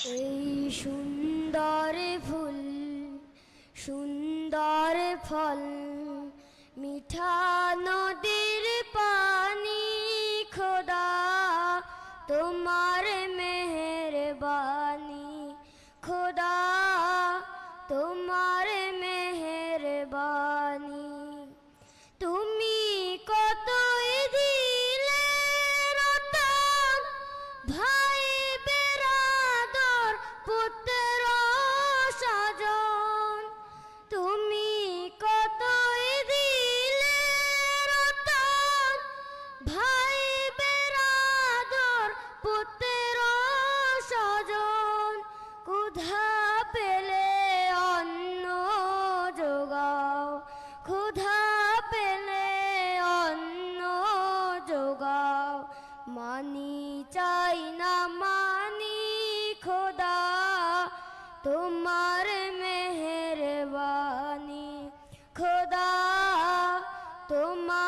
এই সুন্দর ফুল সুন্দর ফল মিঠা নদীর পানি খোদা তোমার মেহেরবানি খোদা তোমার মেহেরবানি তুমি কতই দিলে রতন ভাই বেরাদর পুত্র স্বজন তুমি কতই দিলে রতন ভাই বেরাদর পুত্র স্বজন ক্ষুধা পেলে অন্ন যোগাও ক্ষুধা পেলে অন্ন যোগাও মানি চাই না মানি খোদা তোমার মেহেরবানি খোদা তোমার